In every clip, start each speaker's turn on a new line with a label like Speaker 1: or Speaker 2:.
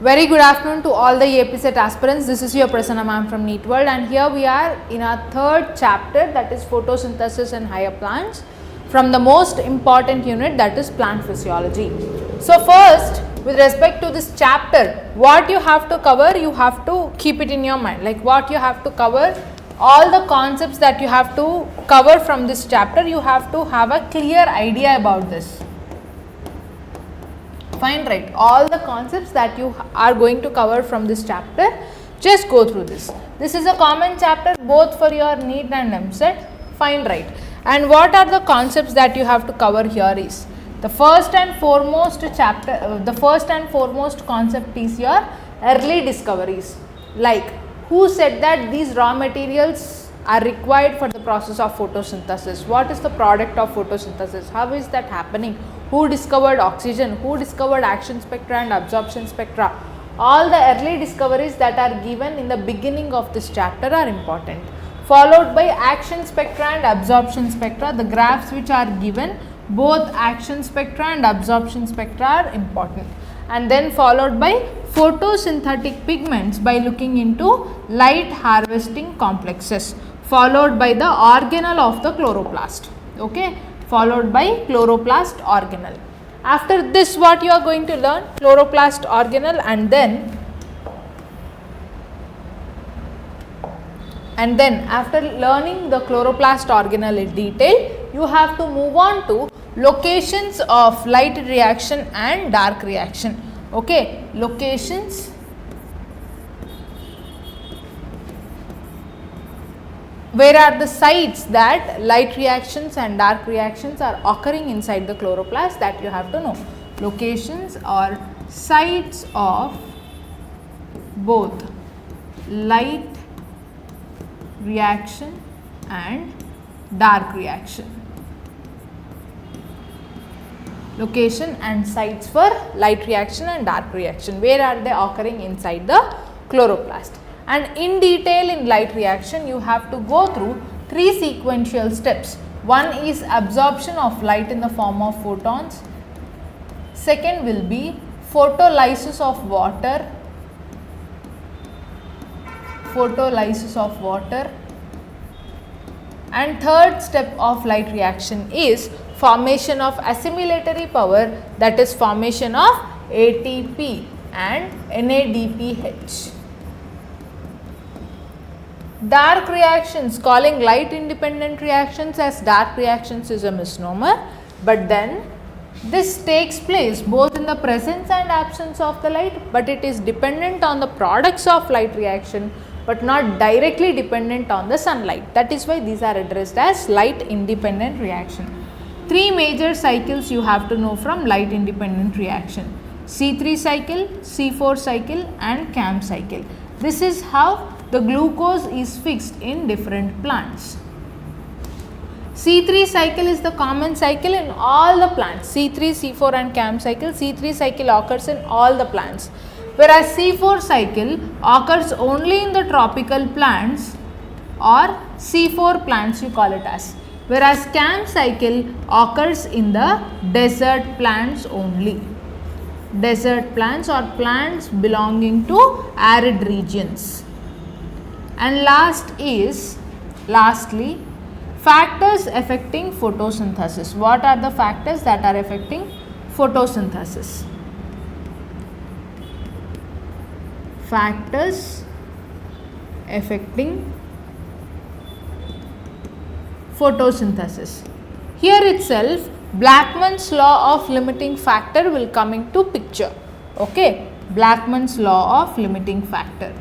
Speaker 1: Very good afternoon to all the EAP set aspirants. This is your Prasanna ma'am from NEET World, and here we are in our third chapter, that is photosynthesis in higher plants, from the most important unit, that is plant physiology. So first, with respect to this chapter, what you have to cover, you have to keep it in your mind, like what you have to cover, all the concepts that you have to cover from this chapter, you have to have a clear idea about this. Fine, right? All the concepts that you are going to cover from this chapter, just go through this. This is a common chapter both for your NEET and MSET. Fine, right? And what are the concepts that you have to cover here is the first and foremost chapter, the first and foremost concept is your early discoveries. Like, who said that these raw materials are required for the process of photosynthesis? What is the product of photosynthesis? How is that happening? Who discovered oxygen? Who discovered action spectra and absorption spectra? All the early discoveries that are given in the beginning of this chapter are important. Followed by action spectra and absorption spectra, the graphs which are given, both action spectra and absorption spectra are important. And then followed by photosynthetic pigments by looking into light harvesting complexes, followed by the organelle of the chloroplast, okay, followed by chloroplast organelle. After this, what you are going to learn? Chloroplast organelle, and then after learning the chloroplast organelle in detail, you have to move on to locations of light reaction and dark reaction. Okay, locations, where are the sites that light reactions and dark reactions are occurring inside the chloroplast, that you have to know. Locations or sites of both light reaction and dark reaction. Location and sites for light reaction and dark reaction, where are they occurring inside the chloroplast. And in detail in light reaction, you have to go through three sequential steps. One is absorption of light in the form of photons. Second will be photolysis of water. And third step of light reaction is formation of assimilatory power, that is formation of ATP and NADPH. Dark reactions, calling light independent reactions as dark reactions is a misnomer, but then this takes place both in the presence and absence of the light, but it is dependent on the products of light reaction, but not directly dependent on the sunlight. That is why these are addressed as light independent reaction. Three major cycles you have to know from light independent reaction: C3 cycle, C4 cycle and CAM cycle. This is how the glucose is fixed in different plants. C3 cycle is the common cycle in all the plants. C3, C4 and CAM cycle. C3 cycle occurs in all the plants, whereas C4 cycle occurs only in the tropical plants or C4 plants you call it as, whereas CAM cycle occurs in the desert plants only. Desert plants or plants belonging to arid regions. And lastly, factors affecting photosynthesis. What are the factors that are affecting photosynthesis? Factors affecting photosynthesis. Here itself, Blackman's law of limiting factor will come into picture. Okay, Blackman's law of limiting factor.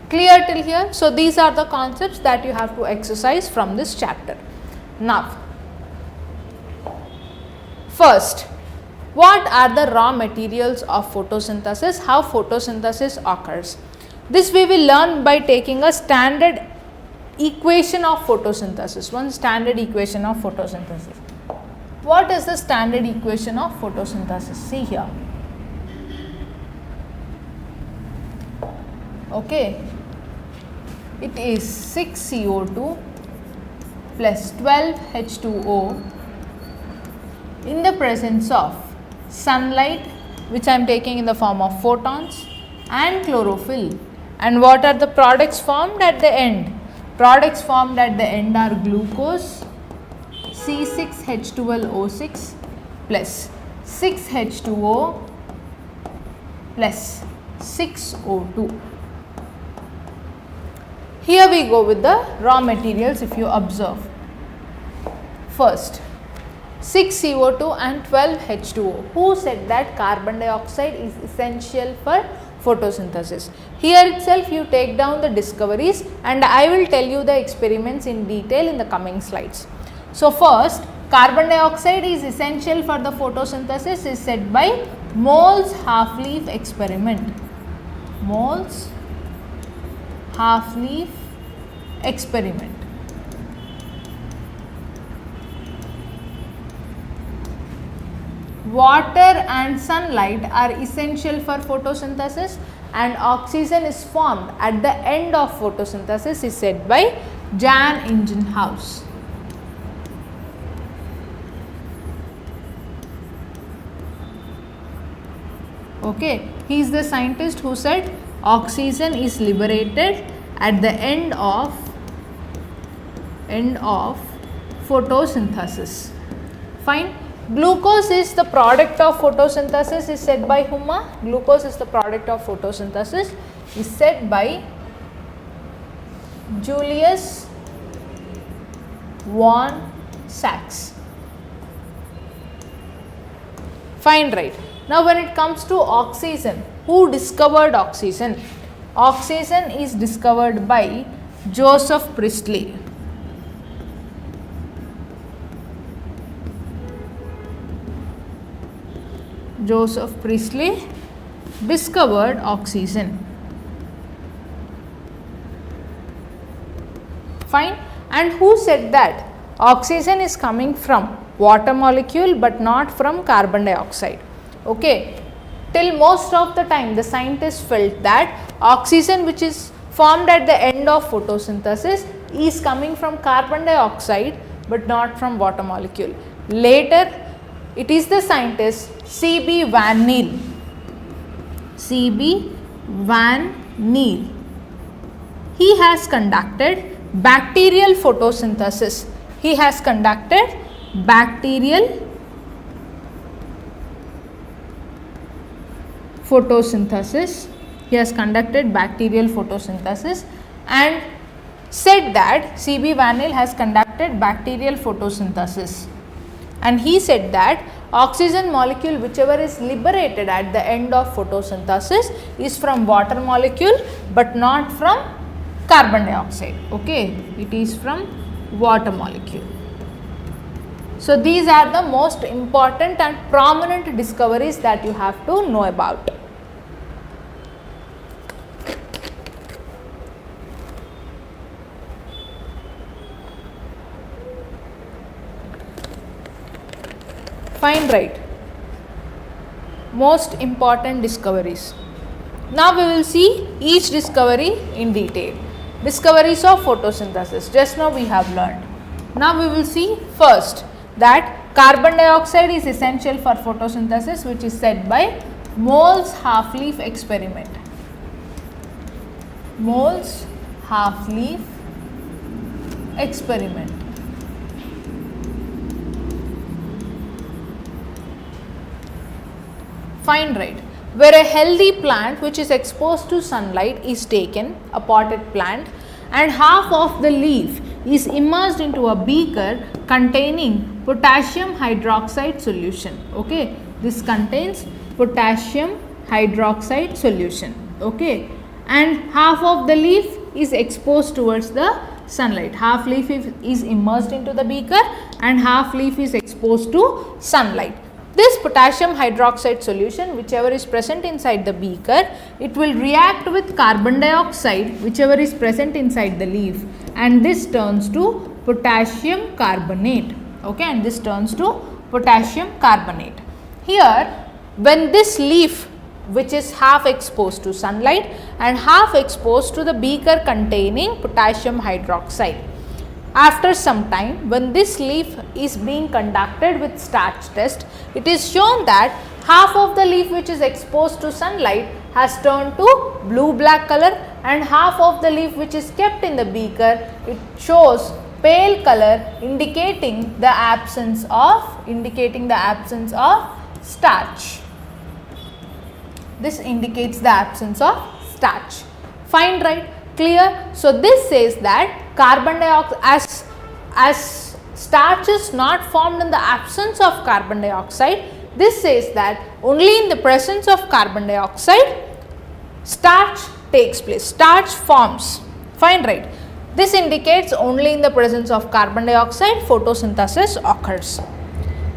Speaker 1: Clear till here? So these are the concepts that you have to exercise from this chapter. Now, first, what are the raw materials of photosynthesis? How photosynthesis occurs? This we will learn by taking a standard equation of photosynthesis. One standard equation of photosynthesis. What is the standard equation of photosynthesis? See here. Okay. It is 6 CO2 plus 12 H2O in the presence of sunlight, which I am taking in the form of photons, and chlorophyll. And what are the products formed at the end? Products formed at the end are glucose, C6H12O6 plus 6H2O plus 6O2. Here we go with the raw materials. If you observe, first 6 CO2 and 12 H2O. Who said that carbon dioxide is essential for photosynthesis? Here itself you take down the discoveries, and I will tell you the experiments in detail in the coming slides. So first, carbon dioxide is essential for the photosynthesis is said by Moll's half-leaf experiment. Moll's half-leaf experiment. Water and sunlight are essential for photosynthesis, and oxygen is formed at the end of photosynthesis is said by Jan Ingenhousz. Okay, he is the scientist who said oxygen is liberated at the end of photosynthesis. Fine. Glucose is the product of photosynthesis is said by whom? Glucose is the product of photosynthesis is said by Julius von Sachs. Fine, right. Now when it comes to oxygen, who discovered oxygen? Oxygen is discovered by Joseph Priestley. Joseph Priestley discovered oxygen. Fine. And who said that oxygen is coming from water molecule but not from carbon dioxide? Okay. Till most of the time the scientists felt that oxygen which is formed at the end of photosynthesis is coming from carbon dioxide but not from water molecule. Later it is the scientist C.B. Van Neel. C.B. Van Neel. He has conducted bacterial photosynthesis. He has conducted bacterial photosynthesis. He has conducted bacterial photosynthesis and said that C.B. Van Neel has conducted bacterial photosynthesis. And he said that oxygen molecule whichever is liberated at the end of photosynthesis is from water molecule but not from carbon dioxide. Okay, it is from water molecule. So these are the most important and prominent discoveries that you have to know about. Fine, right. Most important discoveries. Now we will see each discovery in detail. Discoveries of photosynthesis. Just now we have learned. Now we will see first that carbon dioxide is essential for photosynthesis, which is said by Moll's half-leaf experiment. Moll's half-leaf experiment. Fine, right. Where a healthy plant which is exposed to sunlight is taken, a potted plant, and half of the leaf is immersed into a beaker containing potassium hydroxide solution. Okay, this contains potassium hydroxide solution. Okay, and half of the leaf is exposed towards the sunlight. Half leaf is immersed into the beaker and half leaf is exposed to sunlight. This potassium hydroxide solution whichever is present inside the beaker, it will react with carbon dioxide whichever is present inside the leaf, and this turns to potassium carbonate. Okay, and this turns to potassium carbonate. Here when this leaf which is half exposed to sunlight and half exposed to the beaker containing potassium hydroxide, After some time, when this leaf is being conducted with starch test, it is shown that half of the leaf which is exposed to sunlight has turned to blue black color, and half of the leaf which is kept in the beaker, it shows pale color, indicating the absence of starch. This indicates the absence of starch. Fine, right? Clear? So this says that carbon dioxide, as starch is not formed in the absence of carbon dioxide, this says that only in the presence of carbon dioxide starch takes place, starch forms. Fine, right? This indicates only in the presence of carbon dioxide photosynthesis occurs.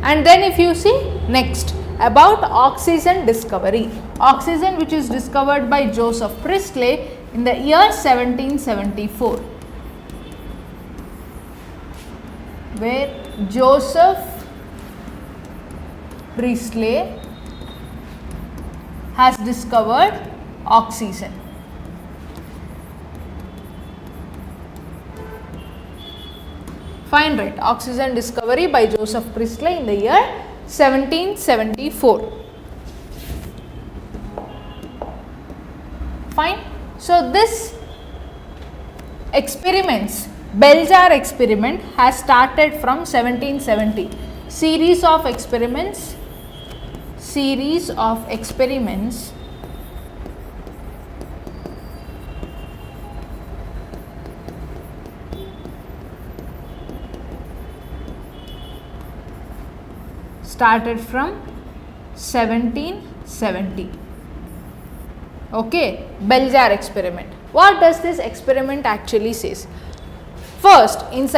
Speaker 1: And then if you see next about oxygen discovery, oxygen which is discovered by Joseph Priestley in the year 1774, where Joseph Priestley has discovered oxygen. Fine, right? Oxygen discovery by Joseph Priestley in the year 1774. Fine. So this experiments, bell jar experiment has started from 1770. Series of experiments started from 1770. Okay, bell jar experiment. What does this experiment actually says? First, in